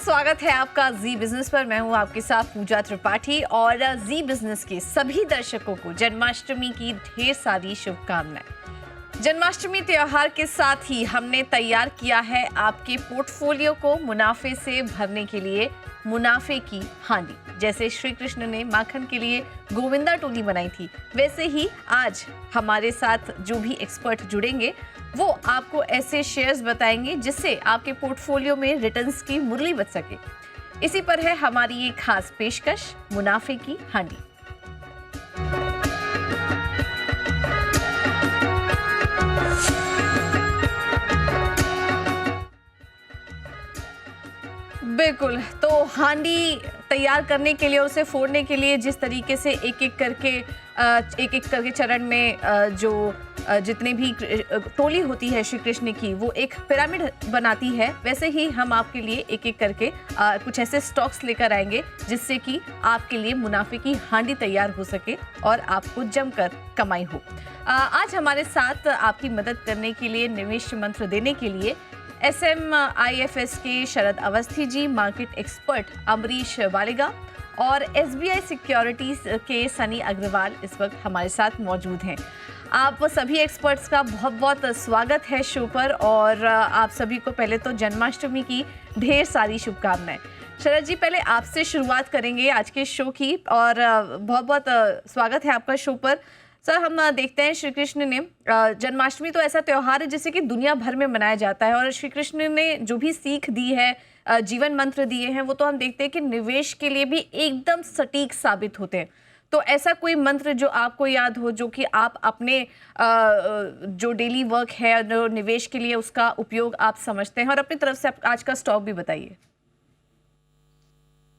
स्वागत है आपका जी बिजनेस पर। मैं हूं आपके साथ पूजा त्रिपाठी और जी बिजनेस के सभी दर्शकों को जन्माष्टमी की ढेर सारी शुभकामनाएं। जन्माष्टमी त्योहार के साथ ही हमने तैयार किया है आपके पोर्टफोलियो को मुनाफे से भरने के लिए मुनाफे की हांडी। जैसे श्री कृष्ण ने माखन के लिए गोविंदा टोली बनाई थी, वैसे ही आज हमारे साथ जो भी एक्सपर्ट जुड़ेंगे वो आपको ऐसे शेयर्स बताएंगे जिससे आपके पोर्टफोलियो में रिटर्न्स की मुरली बज सके। इसी पर है हमारी ये खास पेशकश, मुनाफे की हांडी। बिल्कुल, तो हांडी तैयार करने के लिए, उसे फोड़ने के लिए जिस तरीके से एक एक करके चरण में जो जितने भी टोली होती है श्री कृष्ण की, वो एक पिरामिड बनाती है, वैसे ही हम आपके लिए एक एक करके कुछ ऐसे स्टॉक्स लेकर आएंगे जिससे कि आपके लिए मुनाफे की हांडी तैयार हो सके और आपको जमकर कमाई हो। आज हमारे साथ आपकी मदद करने के लिए, निवेश मंत्र देने के लिए SMIFS के शरद अवस्थी जी, मार्केट एक्सपर्ट अमरीश वालेगा और SBI सिक्योरिटीज के सनी अग्रवाल इस वक्त हमारे साथ मौजूद हैं। आप सभी एक्सपर्ट्स का बहुत बहुत स्वागत है शो पर और आप सभी को पहले तो जन्माष्टमी की ढेर सारी शुभकामनाएं। शरद जी, पहले आपसे शुरुआत करेंगे आज के शो की और बहुत बहुत स्वागत है आपका शो पर। सर, हम देखते हैं श्री कृष्ण ने, जन्माष्टमी तो ऐसा त्योहार है जिसे कि दुनिया भर में मनाया जाता है और श्री कृष्ण ने जो भी सीख दी है, जीवन मंत्र दिए हैं, वो तो हम देखते हैं कि निवेश के लिए भी एकदम सटीक साबित होते हैं। तो ऐसा कोई मंत्र जो आपको याद हो, जो कि आप अपने जो डेली वर्क है, जो निवेश के लिए उसका उपयोग आप समझते हैं, और अपनी तरफ से आज का स्टॉक भी बताइए।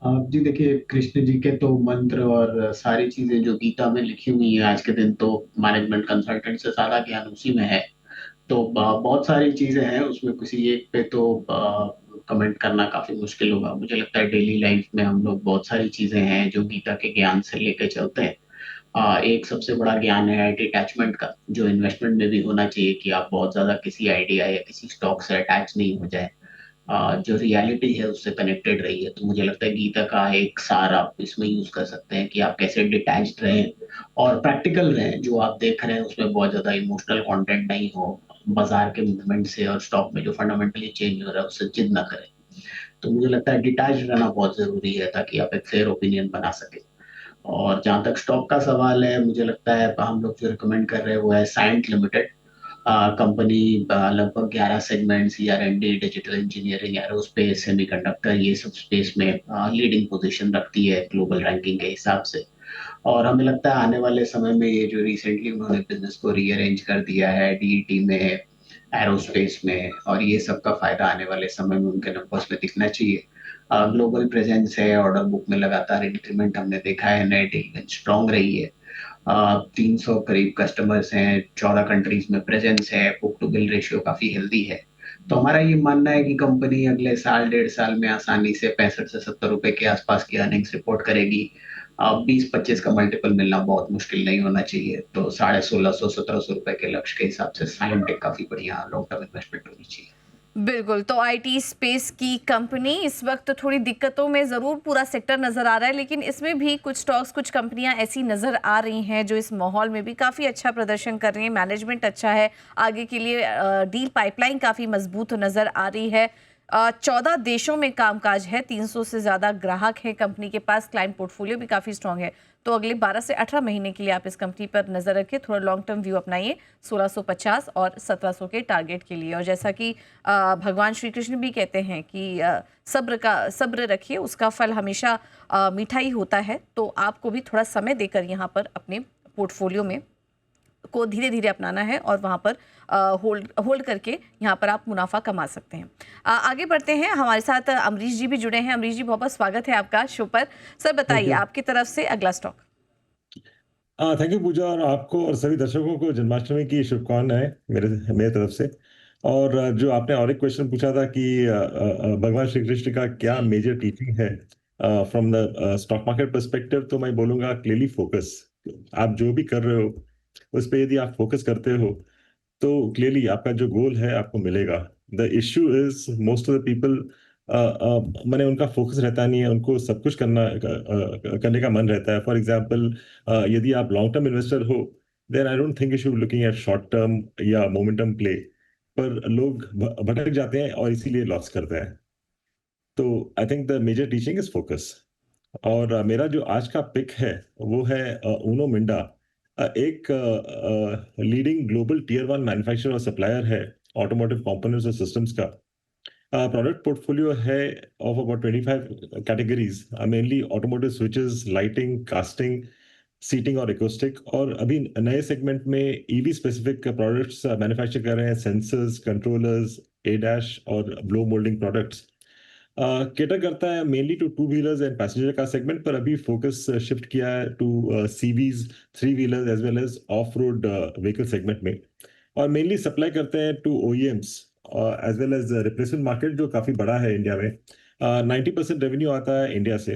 जी देखिए, कृष्ण जी के तो मंत्र और सारी चीजें जो गीता में लिखी हुई हैं, आज के दिन तो मैनेजमेंट कंसल्टेंट से ज्यादा ज्ञान उसी में है। तो बहुत सारी चीजें हैं उसमें, किसी एक पे तो कमेंट करना काफी मुश्किल होगा। मुझे लगता है डेली लाइफ में हम लोग बहुत सारी चीजें हैं जो गीता के ज्ञान से लेके चलते हैं। एक सबसे बड़ा ज्ञान है डिटैचमेंट का, जो इन्वेस्टमेंट में भी होना चाहिए कि आप बहुत ज्यादा किसी आइडिया या किसी स्टॉक से अटैच नहीं हो जाए, जो रियलिटी है उससे कनेक्टेड रही है। तो मुझे लगता है गीता का एक सार आप इसमें यूज कर सकते हैं कि आप कैसे डिटैच्ड रहें और प्रैक्टिकल रहें। जो आप देख रहे हैं उसमें बहुत ज्यादा इमोशनल कंटेंट नहीं हो, बाजार के मूवमेंट से और स्टॉक में जो फंडामेंटली चेंज हो रहा है उससे जिद ना करें। तो मुझे लगता है डिटैच रहना बहुत जरूरी है ताकि आप एक फेयर ओपिनियन बना सके। और जहां तक स्टॉक का सवाल है, मुझे लगता है हम लोग जो रिकमेंड कर रहे हैं वो है साइंट लिमिटेड कंपनी। लगभग 11 segments, ER&D, digital engineering, aerospace, semiconductor, ये सब स्पेस में लीडिंग पोजीशन रखती है ग्लोबल रैंकिंग के हिसाब से। और हमें लगता है आने वाले समय में ये जो रिसेंटली उन्होंने बिजनेस को रीअरेंज कर दिया है DET में, एरोस्पेस में, और ये सब का फायदा आने वाले समय में उनके नंबर्स में दिखना चाहिए। ग्लोबल प्रेजेंस है, ऑर्डर बुक में लगातार इंक्रीमेंट हमने देखा है, नए डील स्ट्रॉन्ग रही है। 300 करीब कस्टमर्स हैं, 14 कंट्रीज में प्रेजेंस है, बुक टू बिल रेशियो काफी हेल्दी है। तो हमारा ये मानना है कि कंपनी अगले साल 1.5 साल में आसानी से 65 से 70 रुपए के आसपास की अर्निंग्स रिपोर्ट करेगी। 20-25 का मल्टीपल मिलना बहुत मुश्किल नहीं होना चाहिए। तो 1650-1700 रुपए के लक्ष्य के हिसाब से साइंटेक काफी बढ़िया लॉन्ग टर्म इन्वेस्टमेंट होनी चाहिए। बिल्कुल, तो IT स्पेस की कंपनी इस वक्त थोड़ी दिक्कतों में ज़रूर पूरा सेक्टर नज़र आ रहा है, लेकिन इसमें भी कुछ स्टॉक्स, कुछ कंपनियां ऐसी नज़र आ रही हैं जो इस माहौल में भी काफ़ी अच्छा प्रदर्शन कर रही हैं। मैनेजमेंट अच्छा है, आगे के लिए डील पाइपलाइन काफ़ी मजबूत नज़र आ रही है। 14 देशों में कामकाज है, 300 से ज़्यादा ग्राहक हैं कंपनी के पास, क्लाइंट पोर्टफोलियो भी काफ़ी स्ट्रांग है। तो अगले 12 से 18 महीने के लिए आप इस कंपनी पर नज़र रखें, थोड़ा लॉन्ग टर्म व्यू अपनाइए 1650 और 1700 के टारगेट के लिए। और जैसा कि भगवान श्री कृष्ण भी कहते हैं कि सब्र रखिए, उसका फल हमेशा मीठा ही होता है। तो आपको भी थोड़ा समय देकर यहाँ पर अपने पोर्टफोलियो में को धीरे धीरे अपनाना है और वहाँ पर होल्ड करके यहाँ पर आप मुनाफा कमा सकते हैं। आगे बढ़ते हैं, हमारे साथ अमरीश जी भी जुड़े हैं। अमरीश जी, बहुत बहुत स्वागत है आपका शो पर। सर, बताइए आपकी तरफ से अगला स्टॉक। थैंक यू पूजा, और आपको और सभी दर्शकों को जन्माष्टमी की शुभकामनाएं मेरे तरफ से। और जो आपने और एक क्वेश्चन पूछा था कि भगवान श्री कृष्ण का क्या मेजर टीचिंग है from the stock market perspective, तो मैं बोलूंगा क्लियरली फोकस। आप जो भी कर रहे हो उस पर यदि आप फोकस करते हो तो क्लियरली आपका जो गोल है आपको मिलेगा। The issue is most of the people मैंने उनका फोकस रहता नहीं है, उनको सब कुछ करने का मन रहता है। फॉर एग्जांपल, यदि आप लॉन्ग टर्म इन्वेस्टर हो, then I don't think you should looking at short term या मोमेंटम प्ले। पर लोग भटक जाते हैं और इसीलिए लॉस करते हैं। तो I think the major teaching is focus. और मेरा जो आज का पिक है वो है ऊनो मिंडा। एक leading global tier one manufacturer और सप्लायर है ऑटोमोटिव कंपोनेंट्स और सिस्टम्स का। प्रोडक्ट पोर्टफोलियो है of about 25 categories, mainly automotive switches, lighting, casting, seating और एक्रोस्टिक। और अभी नए सेगमेंट में ईवी स्पेसिफिक प्रोडक्ट्स मैन्युफैक्चर कर रहे हैं, सेंसर्स, कंट्रोलर्स, एडैश और ब्लो मोल्डिंग प्रोडक्ट्स। केटर करता है mainly to two wheelers and passenger car segment, पर अभी फोकस शिफ्ट किया है to CVs, three wheelers as well as off road vehicle segment में। और मेनली सप्लाई करते हैं to OEMs as well as replacement market, जो काफी बड़ा है इंडिया में। 90% रेवेन्यू आता है इंडिया से।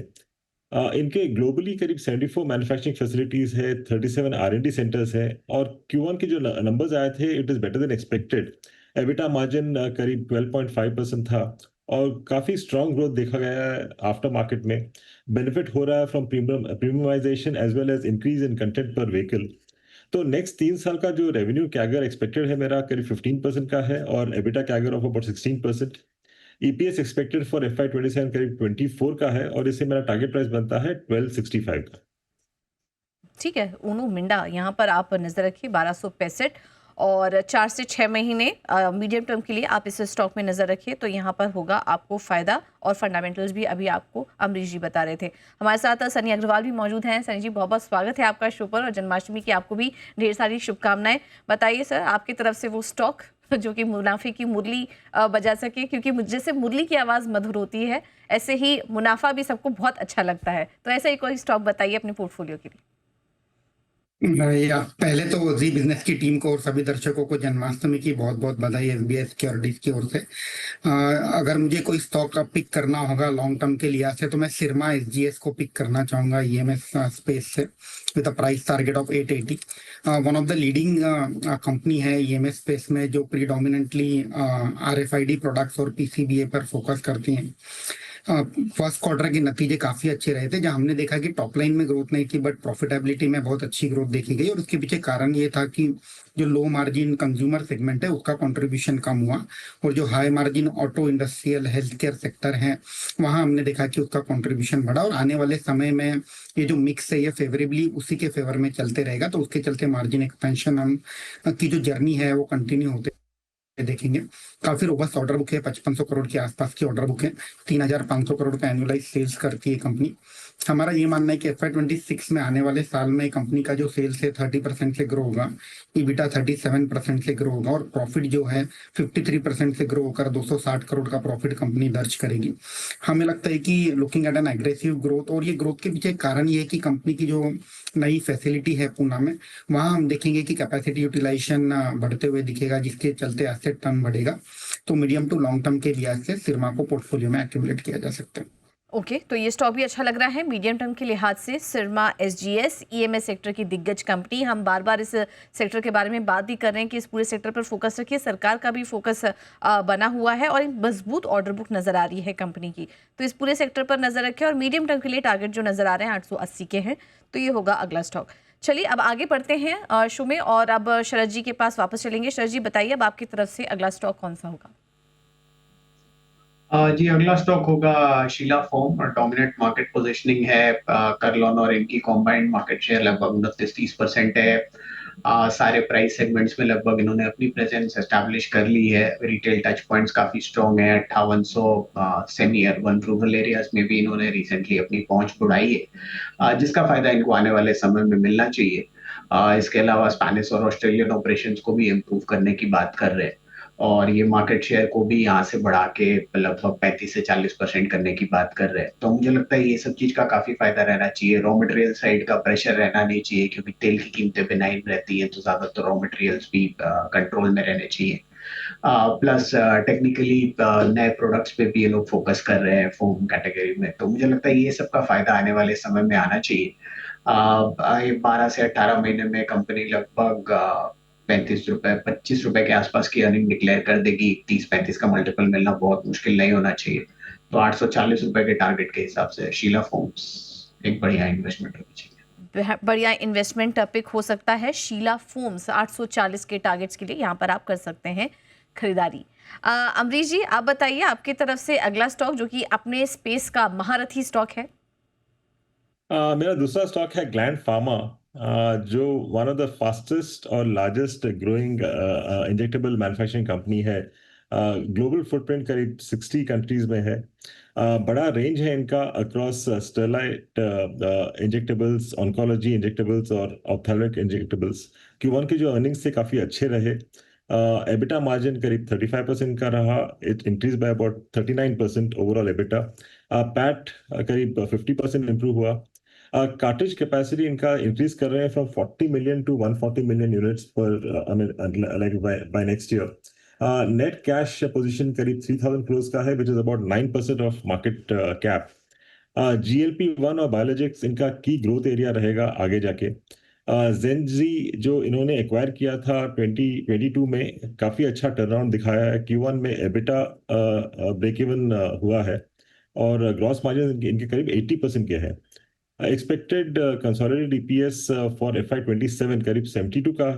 इनके ग्लोबली करीब 74 मैन्युफैक्चरिंग फैसिलिटीज है, 37 आर&डी सेंटर्स है। और Q1 के जो नंबर्स आए थे, it is better than expected. EBITDA margin करीब 12.5% था और काफी स्ट्रांग ग्रोथ देखा गया है आफ्टर मार्केट में। बेनिफिट हो रहा है from premiumisation as well as increase in content per vehicle. तो नेक्स्ट 3 साल का जो रेवेन्यू कैगर एक्सपेक्टेड है मेरा करीब 15% का है, और EBITDA CAGR of about 16%। EPS expected for FY27 करीब 24 का है, और इससे मेरा टारगेट प्राइस बनता है 1265 का। ठीक है, ऊनो मिंडा यहाँ पर आप नजर रखिए 1265, और 4 से 6 महीने मीडियम टर्म के लिए आप इस स्टॉक में नजर रखिए, तो यहाँ पर होगा आपको फायदा। और फंडामेंटल्स भी अभी आपको अमरीश जी बता रहे थे। हमारे साथ सनी अग्रवाल भी मौजूद हैं। सनी जी, बहुत बहुत स्वागत है आपका शो पर, और जन्माष्टमी की आपको भी ढेर सारी शुभकामनाएं। बताइए सर, आपकी तरफ से वो स्टॉक जो कि मुनाफे की मुरली बजा सके, क्योंकि जैसे मुरली की आवाज़ मधुर होती है, ऐसे ही मुनाफा भी सबको बहुत अच्छा लगता है। तो ऐसा ही कोई स्टॉक बताइए अपने पोर्टफोलियो के लिए। भैया, पहले तो जी बिजनेस की टीम को और सभी दर्शकों को जन्माष्टमी की बहुत बहुत बधाई एसबीआई सिक्योरिटीज की ओर से। अगर मुझे कोई स्टॉक का पिक करना होगा लॉन्ग टर्म के लिहाज से, तो मैं सिरमा एसजीएस को पिक करना चाहूंगा ईएमएस स्पेस से, with a price target of 880। One of the leading company है ईएमएस स्पेस में, जो प्रीडोमिनेंटली आरएफआईडी प्रोडक्ट्स और पीसीबीए पर फोकस करती हैं। फर्स्ट क्वार्टर के नतीजे काफी अच्छे रहे थे, जहां हमने देखा कि टॉप लाइन में ग्रोथ नहीं थी, बट प्रॉफिटेबिलिटी में बहुत अच्छी ग्रोथ देखी गई। और उसके पीछे कारण ये था कि जो लो मार्जिन कंज्यूमर सेगमेंट है उसका कंट्रीब्यूशन कम हुआ, और जो high margin auto, industrial, health care sector है, वहां हमने देखा कि उसका कंट्रीब्यूशन बढ़ा। और आने वाले समय में ये जो मिक्स है ये फेवरेबली उसी के फेवर में चलते रहेगा, तो उसके चलते मार्जिन एक्सपेंशन हम की जो जर्नी है वो कंटिन्यू होते देखेंगे। काफी रोबस्ट ऑर्डर बुक है, 5500 करोड़ के आसपास की ऑर्डर बुक है, 3500 करोड़ का एनुअलाइज सेल्स करती है कंपनी। हमारा ये मानना है कि FY26 में आने वाले साल में कंपनी का जो सेल्स है 30% से ग्रो होगा, ईबिटा 37% से ग्रो होगा, और प्रॉफिट जो है 53% से ग्रो होकर 260 करोड़ का प्रॉफिट कंपनी दर्ज करेगी। हमें लगता है कि looking at N aggressive growth, और ये ग्रोथ के पीछे कारण ये है कि कंपनी की जो नई फैसिलिटी है पूना में, वहां हम देखेंगे कि कैपेसिटी यूटिलाइजेशन बढ़ते हुए दिखेगा, जिसके चलते एसेट टर्न बढ़ेगा। तो मीडियम टू लॉन्ग टर्म के लिहाज से सिरमा को पोर्टफोलियो में एक्यूमुलेट किया जा सकता है। ओके, तो ये स्टॉक भी अच्छा लग रहा है मीडियम टर्म के लिहाज से। सिरमा एसजीएस ईएमएस सेक्टर की दिग्गज कंपनी। हम बार बार इस सेक्टर के बारे में बात भी कर रहे हैं कि इस पूरे सेक्टर पर फोकस रखिए। सरकार का भी फोकस बना हुआ है, और एक मजबूत ऑर्डर बुक नजर आ रही है कंपनी की। तो इस पूरे सेक्टर पर नजर रखें, और मीडियम टर्म के लिए टारगेट जो नजर आ रहे हैं 880 के हैं, तो ये होगा अगला स्टॉक। चलिए अब आगे बढ़ते हैं शो में, और अब शरद जी के पास वापस चलेंगे। शरद जी, बताइए अब आपकी तरफ से अगला स्टॉक कौन सा होगा। जी, अगला स्टॉक होगा Sheela Foam. Dominant market positioning है करलॉन, और इनकी कॉम्बाइंड मार्केट शेयर लगभग 29-30% है। सारे प्राइस सेगमेंट्स में लगभग इन्होंने अपनी प्रेजेंस एस्टैब्लिश कर ली है। रिटेल टच पॉइंट्स काफी स्ट्रॉन्ग है, 5800 सेमी अर्बन रूरल एरियाज में भी इन्होंने रिसेंटली अपनी पहुंच बढ़ाई है, जिसका फायदा इनको आने वाले समय में मिलना चाहिए। इसके अलावा स्पेनिश और ऑस्ट्रेलियन ऑपरेशंस को भी इम्प्रूव करने की बात कर रहे हैं, और ये मार्केट शेयर को भी यहाँ से बढ़ा के लगभग 35 से 40% करने की बात कर रहे हैं। तो मुझे लगता है ये सब चीज का काफी फायदा रहना चाहिए। रॉ मटेरियल साइड का प्रेशर रहना नहीं चाहिए, क्योंकि तेल की कीमतें बेनाइन रहती हैं, तो ज्यादातर रॉ मटेरियल्स भी कंट्रोल में रहने चाहिए। प्लस टेक्निकली नए प्रोडक्ट्स पे भी ये लोग फोकस कर रहे हैं फोम कैटेगरी में, तो मुझे लगता है ये सब का फायदा आने वाले समय में आना चाहिए। 12 से 18 महीने में कंपनी लगभग 25 रुपए के आसपास की अर्निंग डिक्लेयर कर देगी। 30-35 का मल्टीपल मिलना बहुत मुश्किल नहीं होना चाहिए। तो 840 रुपए के टारगेट के हिसाब से शीला फोम्स एक बढ़िया इन्वेस्टमेंट होनी चाहिए। बढ़िया इन्वेस्टमेंट पिक हो सकता है शीला फोम्स। 840 के टारगेट्स के लिए यहाँ पर आप कर सकते हैं खरीदारी। अमरीश जी, आप बताइए आपकी तरफ से अगला स्टॉक जो कि अपने स्पेस का महारथी स्टॉक है। मेरा दूसरा स्टॉक है ग्लैंड फार्मा, जो वन ऑफ द फास्टेस्ट और largest growing injectable manufacturing company है। ग्लोबल फुटप्रिंट करीब 60 कंट्रीज में है। बड़ा रेंज है इनका across Sterlite injectables, oncology injectables और ऑप्थेल्मिक इंजेक्टेबल्स। Q1 के जो अर्निंग्स थे काफ़ी अच्छे रहे। एबिटा मार्जिन करीब 35% का रहा। It increase by about 39% overall EBITDA. PAT करीब 50% इम्प्रूव हुआ। कार्टेज कैपेसिटी इनका इंक्रीज कर रहे हैं from 40 million to 140 million units पर like by next year. Net cash position करीब 3000 क्रोर्स का है, which is about 9% of market cap. GLP-1 और बायोलॉजिक्स इनका की ग्रोथ एरिया रहेगा आगे जाके। जेंजी जो इन्होंने एक्वायर किया था 2022 में, काफी अच्छा टर्नअराउंड दिखाया है। Q1 में एबिटा ब्रेक इवन हुआ है और ग्रॉस मार्जिन इनके करीब 80% के हैं। Expected consolidated EPS for FY27 करीब 72 का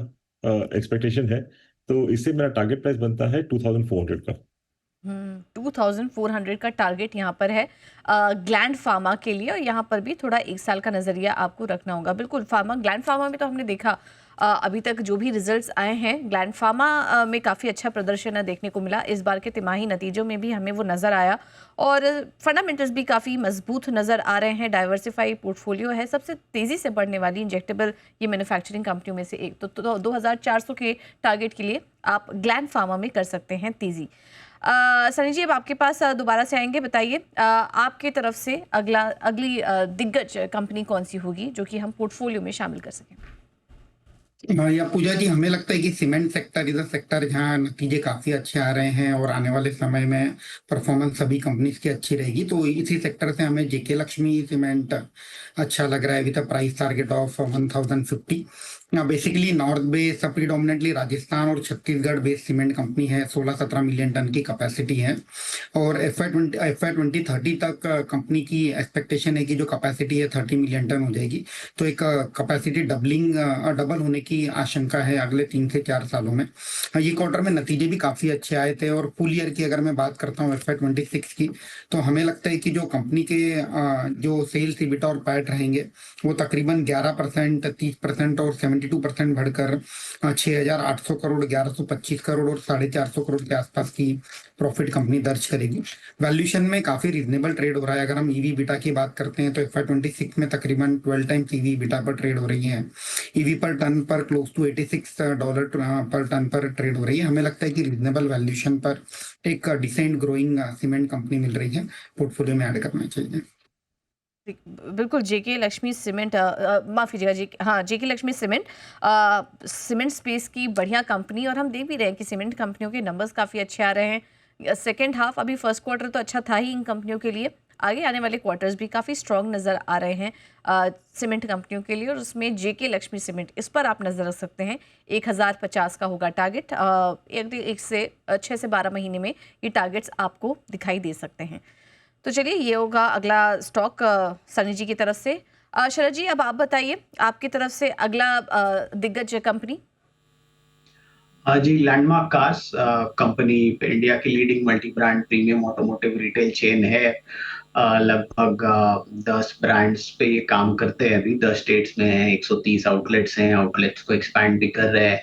एक्सपेक्टेशन है। तो इससे मेरा टारगेट प्राइस बनता है 2400 का। 2400 का टारगेट यहाँ पर है ग्लैंड फार्मा के लिए, और यहाँ पर भी थोड़ा एक साल का नजरिया आपको रखना होगा। बिल्कुल, ग्लैंड फार्मा में तो हमने देखा अभी तक जो भी रिजल्ट्स आए हैं, ग्लैंड फार्मा में काफ़ी अच्छा प्रदर्शन देखने को मिला। इस बार के तिमाही नतीजों में भी हमें वो नज़र आया और फंडामेंटल्स भी काफ़ी मजबूत नज़र आ रहे हैं। डाइवर्सिफाई पोर्टफोलियो है, सबसे तेज़ी से बढ़ने वाली इंजेक्टेबल ये मैन्युफैक्चरिंग कंपनियों में से एक। तो 2400 के टारगेट के लिए आप ग्लैंड फार्मा में कर सकते हैं तेज़ी। सनी जी, अब आपके पास दोबारा से आएंगे। बताइए आपके तरफ से अगली दिग्गज कंपनी कौन सी होगी जो कि हम पोर्टफोलियो में शामिल कर सकें। या पूजा जी, हमें लगता है कि cement sector is a sector जहाँ नतीजे काफी अच्छे आ रहे हैं और आने वाले समय में परफॉर्मेंस सभी कंपनीज की अच्छी रहेगी। तो इसी सेक्टर से हमें जेके लक्ष्मी सीमेंट अच्छा लग रहा है with a price target of 1050। Basically north base predominantly Rajasthan और छत्तीसगढ़ बेस्ड सीमेंट कंपनी है। 16-17 मिलियन टन की कैपेसिटी है और FY2030 तक कंपनी की एक्सपेक्टेशन है कि जो कैपेसिटी है 30 मिलियन टन हो जाएगी। तो एक कैपेसिटी डबल होने की आशंका है अगले 3 से 4 सालों में। ये क्वार्टर में नतीजे भी काफी अच्छे आए थे और फुल ईयर की अगर मैं बात करता हूँ FY26 की, तो हमें लगता है कि जो कंपनी के जो सेल्स EBITDA और पैट रहेंगे वो तकरीबन 11%, 30% और 72% बढ़कर 6,800 करोड़, 1125 करोड़ और 450 करोड़ के आसपास की प्रॉफिट कंपनी दर्ज करेगी। वैल्यूएशन में काफी रीजनेबल ट्रेड हो रहा है। अगर हम EV बीटा की बात करते हैं तो FY26 में तकरीबन 12 टाइम्स EV बीटा पर ट्रेड हो रही है। EV पर टन पर क्लोज टू $86 पर टन पर ट्रेड हो रही है। हमें लगता है कि रीजनेबल वैल्यूएशन पर एक डिसेंट ग्रोइंग सीमेंट कंपनी मिल रही है, पोर्टफोलियो में ऐड करना चाहिए। बिल्कुल, जेके लक्ष्मी सीमेंट, माफ़ कीजिएगा, जेके लक्ष्मी सीमेंट सीमेंट स्पेस की बढ़िया कंपनी, और हम देख भी रहे हैं कि सीमेंट कंपनियों के नंबर्स काफ़ी अच्छे आ रहे हैं। सेकेंड हाफ, अभी फर्स्ट क्वार्टर तो अच्छा था ही इन कंपनियों के लिए, आगे आने वाले क्वार्टर्स भी काफ़ी स्ट्रॉन्ग नज़र आ रहे हैं सीमेंट कंपनियों के लिए, और उसमें जेके लक्ष्मी सीमेंट, इस पर आप नज़र रख सकते हैं। 1050 का होगा टारगेट। एक से 6 से 12 महीने में ये टारगेट्स आपको दिखाई दे सकते हैं। तो चलिए, ये होगा अगला स्टॉक सनी जी की तरफ से। शरद जी, अब आप बताइए आपकी तरफ से अगला दिग्गज कंपनी। हाँ जी, लैंडमार्क कार्स कंपनी इंडिया की leading multi brand premium automotive retail chain है। लगभग 10 ब्रांड्स पे ये काम करते हैं। अभी 10 स्टेट्स में है, 130 आउटलेट्स हैं। आउटलेट्स को एक्सपैंड भी कर रहे हैं।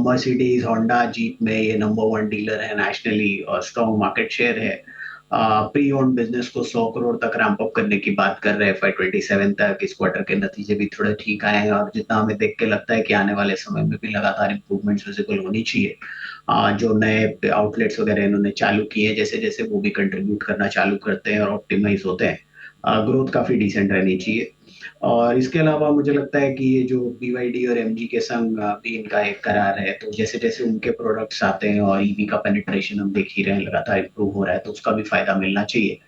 मर्सिडीज, होंडा, जीप में ये नंबर 1 डीलर है नेशनली और स्ट्रॉन्ग मार्केट शेयर है। प्री ओन्ड बिजनेस को 100 करोड़ तक रैंप अप करने की बात कर रहे हैं FY27 तक। इस क्वार्टर के नतीजे भी थोड़े ठीक आए हैं और जितना हमें देख के लगता है कि आने वाले समय में भी लगातार इंप्रूवमेंट्स विजिबल होनी चाहिए। जो नए आउटलेट्स वगैरह इन्होंने चालू किए हैं, जैसे जैसे वो भी कंट्रीब्यूट करना चालू करते हैं और ऑप्टिमाइज होते हैं, ग्रोथ काफी डिसेंट रहनी चाहिए। और इसके अलावा मुझे लगता है कि ये जो BYD और MG के संग भी इनका एक करार है, तो जैसे जैसे उनके प्रोडक्ट्स आते हैं और EV का पेनिट्रेशन हम देख ही रहे हैं लगातार इंप्रूव हो रहा है, तो उसका भी फायदा मिलना चाहिए।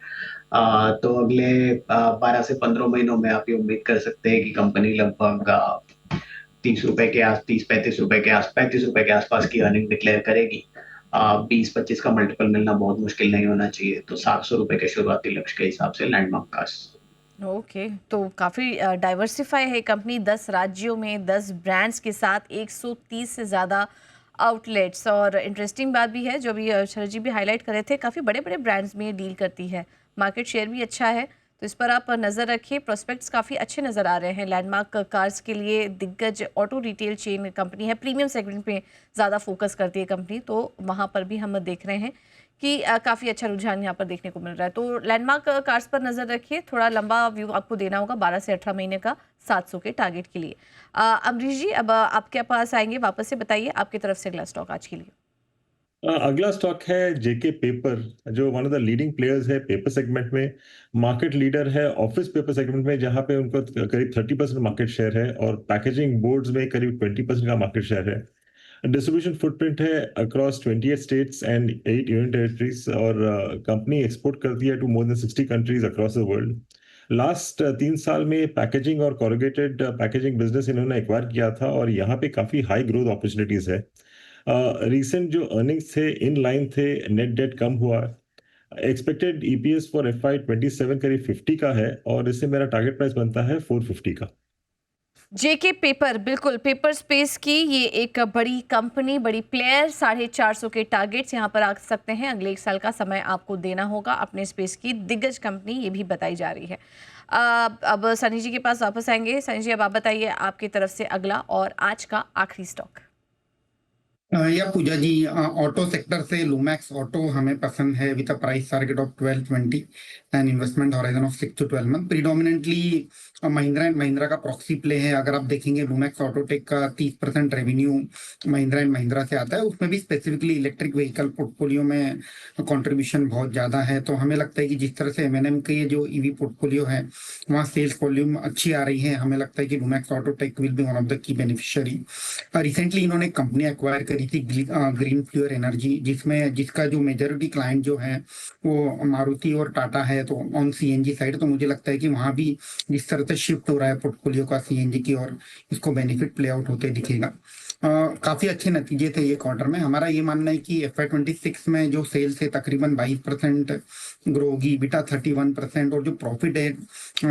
तो अगले 12 से 15 महीनों में आप ये उम्मीद कर सकते हैं कि कंपनी लगभग 30 रुपए के 35 रुपए के आसपास की अर्निंग डिक्लेयर करेगी। 20-25 का मल्टीपल मिलना बहुत मुश्किल नहीं होना चाहिए। तो 700 रुपए के शुरुआती लक्ष्य के हिसाब से लैंडमार्क कार्स। ओके, तो काफ़ी डाइवर्सिफाई है कंपनी, 10 राज्यों में 10 ब्रांड्स के साथ 130 से ज़्यादा आउटलेट्स। और इंटरेस्टिंग बात भी है जो अभी शरद जी भी हाईलाइट कर रहे थे, काफ़ी बड़े बड़े ब्रांड्स में डील करती है, मार्केट शेयर भी अच्छा है, तो इस पर आप नज़र रखिए। प्रोस्पेक्ट्स काफ़ी अच्छे नज़र आ रहे हैं लैंडमार्क कार्स के लिए। दिग्गज ऑटो रिटेल चेन कंपनी है, प्रीमियम सेगमेंट पे ज़्यादा फोकस करती है कंपनी, तो वहाँ पर भी हम देख रहे हैं कि काफ़ी अच्छा रुझान यहाँ पर देखने को मिल रहा है। तो लैंडमार्क कार्स पर नज़र रखिए, थोड़ा लंबा व्यू आपको देना होगा 12 से 18 महीने का 700 के टारगेट के लिए। अमरीश जी, अब आपके पास आएंगे, वापस से बताइए आपकी तरफ से अगला स्टॉक आज के लिए। अगला स्टॉक है जेके पेपर, जो one of the leading players है पेपर सेगमेंट में। मार्केट लीडर है ऑफिस पेपर सेगमेंट में, जहां पे उनको करीब 30% मार्केट शेयर है, और पैकेजिंग बोर्ड्स में करीब 20% का मार्केट शेयर है। डिस्ट्रीब्यूशन फुटप्रिंट है across 28 states and 8 union territories, और कंपनी एक्सपोर्ट करती है to more than 60 countries across the world. Last 3 साल में पैकेजिंग और कॉरुगेटेड पैकेजिंग बिजनेस इन्होंने एक्वायर किया था, और यहाँ पे काफी हाई ग्रोथ अपॉर्चुनिटीज है। रिसेंट जो अर्निंग्स थे इन लाइन थे, नेट डेट कम हुआ। एक्सपेक्टेड ईपीएस फॉर FY27 करीब 50 का है, और इससे मेरा टारगेट प्राइस बनता है 450 का। जेके पेपर, बिल्कुल पेपर स्पेस की ये एक बड़ी कंपनी, बड़ी प्लेयर, 450 के टारगेट्स यहाँ पर आ सकते हैं। अगले 1 साल का समय आपको देना होगा अपने स्पेस की दिग्गज कंपनी, ये भी बताई जा रही है। अब सनी जी के पास वापस आएंगे। सनी जी, अब आप बताइए आपकी तरफ से अगला और आज का आखिरी स्टॉक। या पूजा जी, ऑटो सेक्टर से लुमैक्स ऑटो हमें पसंद है, with a price target of 1220 and investment horizon of 6 to 12 month. Predominantly Mahindra and Mahindra का प्रॉक्सी प्ले है। अगर आप देखेंगे लुमैक्स ऑटोटेक का 30% रेवेन्यू महिंद्रा एंड महिंद्रा से आता है, उसमें भी स्पेसिफिकली इलेक्ट्रिक व्हीकल पोर्टफोलियो में कंट्रीब्यूशन बहुत ज्यादा है। तो हमें लगता है कि जिस तरह से एमएनएम के जो ईवी पोर्टफोलियो है वहाँ सेल्स वॉल्यूम अच्छी आ रही है, हमें लगता है कि Lumax Autotech will be one of the key beneficiary. Recently इन्होंने कंपनी एक्वायर करी थी ग्रीन फ्यूअर एनर्जी, जिसका जो मेजॉरिटी क्लाइंट जो है वो मारुति और टाटा है, तो ऑन सीएनजी साइड। तो मुझे लगता है कि वहां भी जिस तरह से शिफ्ट हो रहा है पोर्टफोलियो का सीएनजी की और इसको बेनिफिट प्ले आउट होते दिखेगा। काफी अच्छे नतीजे थे ये क्वार्टर में। हमारा ये मानना है कि FY26 में जो सेल्स है तकरीबन 22% ग्रो होगी, बिटा 31%, और जो प्रॉफिट है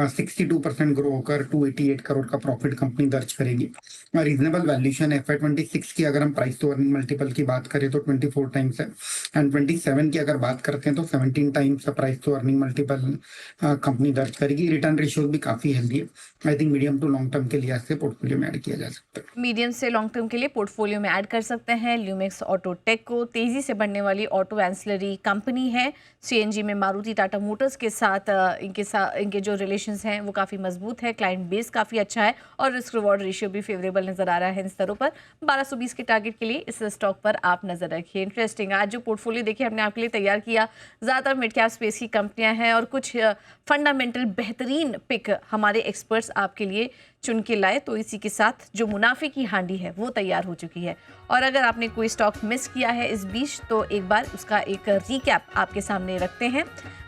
62% ग्रो होकर 288 करोड़ का प्रॉफिट कंपनी दर्ज करेगी। रीजनेबल वैल्यूएशन FY26 की अगर हम प्राइस टू अर्निंग मल्टीपल की बात करें तो 24 टाइम्स है, एंड 27 की अगर बात करते हैं तो 17 टाइम्स का price to earning multiple company दर्ज करेगी। रिटर्न रेशियो भी काफी हेल्दी है। I think medium to long term के लिए ऐसे पोर्टफोलियो में ऐड किया जा सकता है। मीडियम से लॉन्ग टर्म के लिए पोर्टफोलियो में ऐड कर सकते हैं ल्यूमेक्स ऑटोटेक को। तेजी से बढ़ने वाली ऑटो एंसिलरी कंपनी है। सीएनजी में मारुति टाटा मोटर्स के साथ इनके जो रिलेशंस हैं वो काफ़ी मजबूत है, क्लाइंट बेस काफ़ी अच्छा है, और रिस्क रिवॉर्ड रेशियो भी फेवरेबल नजर आ रहा है इन स्तरों पर। 1220 के टारगेट के लिए इस स्टॉक पर आप नजर रखिए। इंटरेस्टिंग, आज जो पोर्टफोलियो देखिए हमने आपके लिए तैयार किया, ज़्यादातर मिड कैप स्पेस की कंपनियां हैं, और कुछ फंडामेंटल बेहतरीन पिक हमारे एक्सपर्ट्स आपके लिए चुन के लाए। तो इसी के साथ जो मुनाफे की हांडी है वो तैयार हो चुकी है, और अगर आपने कोई स्टॉक मिस किया है इस बीच तो एक बार उसका एक रिकैप आपके सामने रखते हैं।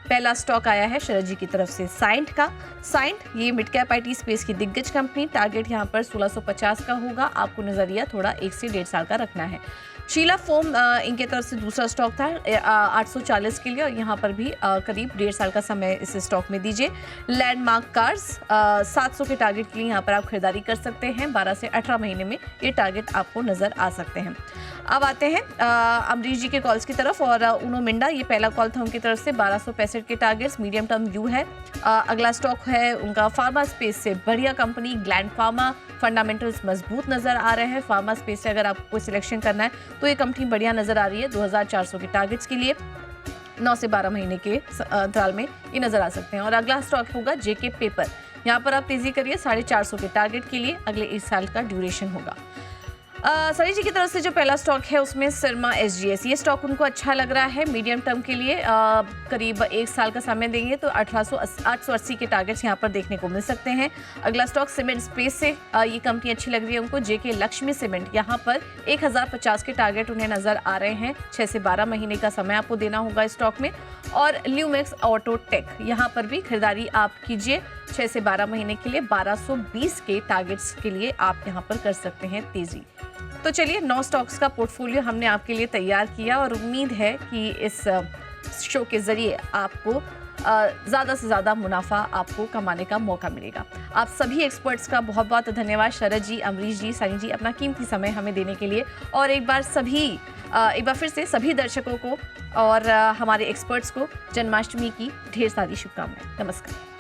पहला स्टॉक आया है शरद जी की तरफ से साइंट का। साइंट ये मिड कैप आईटी स्पेस की दिग्गज कंपनी, टारगेट यहाँ पर 1650 का होगा। आपको नजरिया थोड़ा 1 से 1.5 साल का रखना है। शीला फोम इनके तरफ से दूसरा स्टॉक था 840 के लिए, और यहाँ पर भी करीब 1.5 साल का समय इस स्टॉक में दीजिए। लैंडमार्क कार्स 700 के टारगेट के लिए यहाँ पर आप खरीदारी कर सकते हैं। 12 से 18 महीने में ये टारगेट आपको नजर आ सकते हैं। अब आते हैं अमरीश जी के कॉल्स की तरफ, और उनो मिंडा ये पहला कॉल था उनकी तरफ से। 1265 के टारगेट्स, मीडियम टर्म व्यू है। अगला स्टॉक है उनका फार्मा स्पेस से बढ़िया कंपनी ग्लैंड फार्मा। फंडामेंटल्स मजबूत नजर आ रहे हैं। फार्मा स्पेस से अगर आपको सिलेक्शन करना है तो ये कंपनी बढ़िया नजर आ रही है। 2400 के टारगेट्स के लिए 9 से 12 महीने के अंतराल में ये नजर आ सकते हैं। और अगला स्टॉक होगा जेके पेपर। यहाँ पर आप तेजी करिए, 450 के टारगेट के लिए अगले 1 साल का ड्यूरेशन होगा। सनी जी की तरफ से जो पहला स्टॉक है उसमें शर्मा एसजीएस, ये स्टॉक उनको अच्छा लग रहा है। मीडियम टर्म के लिए करीब 1 साल का समय देंगे तो 880 के टारगेट्स यहाँ पर देखने को मिल सकते हैं। अगला स्टॉक सीमेंट स्पेस से ये कंपनी अच्छी लग रही है उनको, जेके लक्ष्मी सीमेंट। यहाँ पर 1050 के टारगेट उन्हें नजर आ रहे हैं। 6 से 12 महीने का समय आपको देना होगा स्टॉक में। और ल्यूमेक्स ऑटोटेक, यहाँ पर भी खरीदारी आप कीजिए 6 से 12 महीने के लिए। 1220 के टारगेट्स के लिए आप यहाँ पर कर सकते हैं तेजी। तो चलिए 9 स्टॉक्स का पोर्टफोलियो हमने आपके लिए तैयार किया और उम्मीद है कि इस शो के ज़रिए आपको ज़्यादा से ज़्यादा मुनाफा आपको कमाने का मौका मिलेगा। आप सभी एक्सपर्ट्स का बहुत बहुत धन्यवाद, शरद जी, अमरीश जी, सनी जी, अपना कीमती समय हमें देने के लिए। और एक बार फिर से सभी दर्शकों को और हमारे एक्सपर्ट्स को जन्माष्टमी की ढेर सारी शुभकामनाएं। नमस्कार।